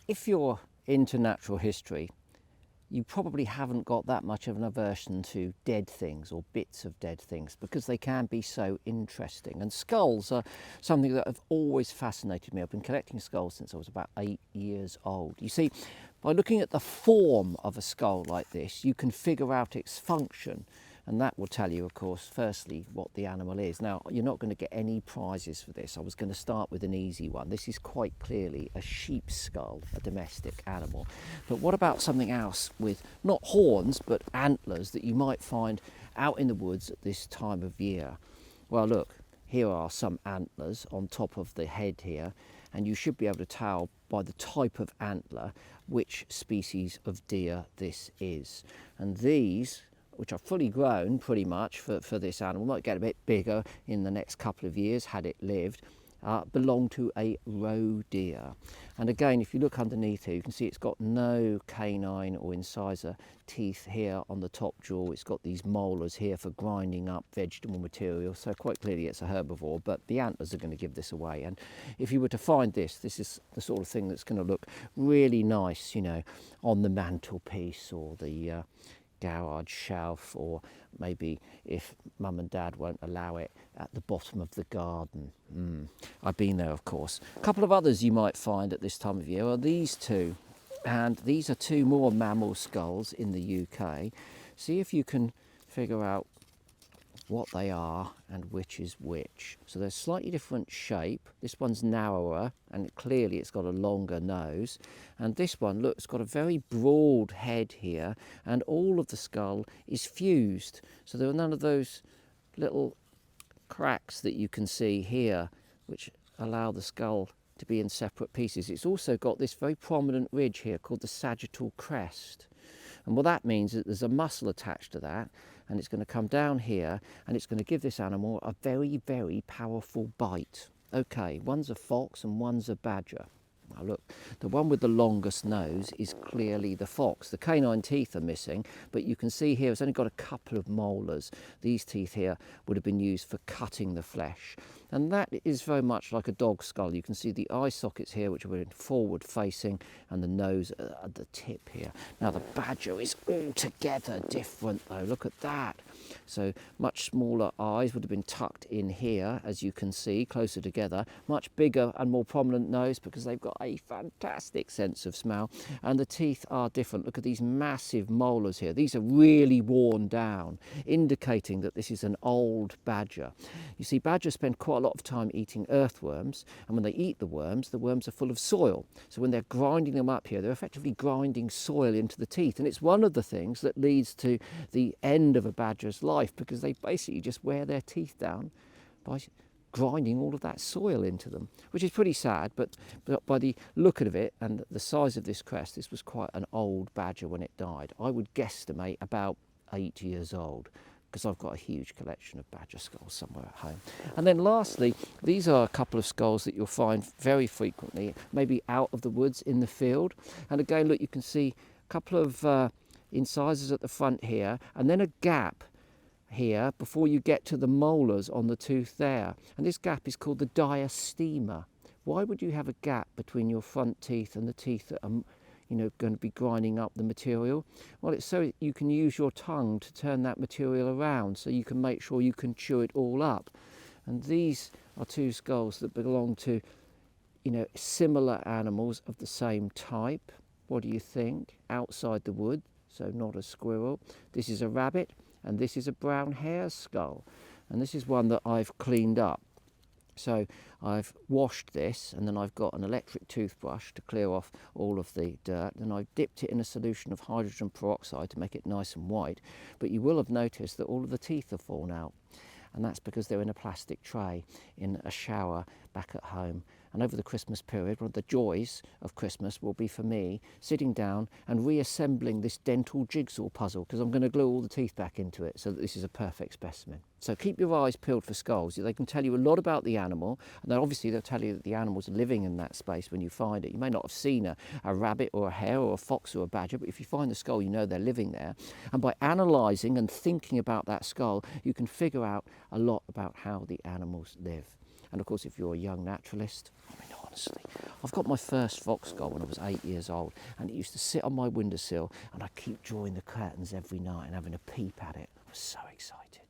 if you're into natural history, you probably haven't got that much of an aversion to dead things or bits of dead things, because they can be so interesting. And skulls are something that have always fascinated me. I've been collecting skulls since I was about 8 years old. You see, by looking at the form of a skull like this, you can figure out its function. And that will tell you, of course, firstly, what the animal is. Now, you're not going to get any prizes for this. I was going to start with an easy one. This is quite clearly a sheep's skull, a domestic animal. But what about something else with not horns, but antlers that you might find out in the woods at this time of year? Well, look, here are some antlers on top of the head here, and you should be able to tell by the type of antler which species of deer this is. And these, which are fully grown pretty much for this animal, might get a bit bigger in the next couple of years had it lived, belong to a roe deer. And again, if you look underneath here, you can see it's got no canine or incisor teeth here on the top jaw. It's got these molars here for grinding up vegetable material, so quite clearly it's a herbivore, but the antlers are going to give this away. And if you were to find this is the sort of thing that's going to look really nice, you know, on the mantelpiece or the garage shelf, or maybe if mum and dad won't allow it, at the bottom of the garden. I've been there, of course. A couple of others you might find at this time of year are these two, and these are two more mammal skulls in the UK. See if you can figure out what they are and which is which. So they're slightly different shape. This one's narrower and clearly it's got a longer nose, and this one, look, it's got a very broad head here, and all of the skull is fused, so there are none of those little cracks that you can see here which allow the skull to be in separate pieces. It's also got this very prominent ridge here called the sagittal crest, and what that means is that there's a muscle attached to that, and it's going to come down here and it's going to give this animal a very, very powerful bite. Okay, one's a fox and one's a badger. Now look, the one with the longest nose is clearly the fox. The canine teeth are missing, but you can see here it's only got a couple of molars. These teeth here would have been used for cutting the flesh. And that is very much like a dog skull. You can see the eye sockets here, which are forward facing, and the nose at the tip here. Now the badger is altogether different though, look at that. So much smaller eyes would have been tucked in here, as you can see, closer together. Much bigger and more prominent nose because they've got a fantastic sense of smell. And the teeth are different. Look at these massive molars here. These are really worn down, indicating that this is an old badger. You see, badgers spend quite a lot of time eating earthworms, and when they eat the worms are full of soil. So when they're grinding them up here, they're effectively grinding soil into the teeth. And it's one of the things that leads to the end of a badger's life, because they basically just wear their teeth down by grinding all of that soil into them, which is pretty sad. But by the look of it and the size of this crest, this was quite an old badger when it died. I would guesstimate about 8 years old, because I've got a huge collection of badger skulls somewhere at home. And then lastly, these are a couple of skulls that you'll find very frequently, maybe out of the woods in the field. And again, look, you can see a couple of incisors at the front here, and then a gap here before you get to the molars on the tooth there. And this gap is called the diastema. Why would you have a gap between your front teeth and the teeth that are, you know, going to be grinding up the material? Well, it's so you can use your tongue to turn that material around, so you can make sure you can chew it all up. And these are two skulls that belong to, you know, similar animals of the same type. What do you think? Outside the wood, so not a squirrel. This is a rabbit, and this is a brown hare skull. And this is one that I've cleaned up. So I've washed this, and then I've got an electric toothbrush to clear off all of the dirt, and I've dipped it in a solution of hydrogen peroxide to make it nice and white. But you will have noticed that all of the teeth have fallen out, and that's because they're in a plastic tray in a shower back at home. And over the Christmas period, one of the joys of Christmas will be for me sitting down and reassembling this dental jigsaw puzzle, because I'm going to glue all the teeth back into it so that this is a perfect specimen. So keep your eyes peeled for skulls. They can tell you a lot about the animal, and then obviously they'll tell you that the animal's living in that space when you find it. You may not have seen a rabbit or a hare or a fox or a badger, but if you find the skull, you know they're living there. And by analysing and thinking about that skull, you can figure out a lot about how the animals live. And of course, if you're a young naturalist, I mean, honestly. I've got my first fox gull when I was 8 years old, and it used to sit on my windowsill, and I keep drawing the curtains every night and having a peep at it. I was so excited.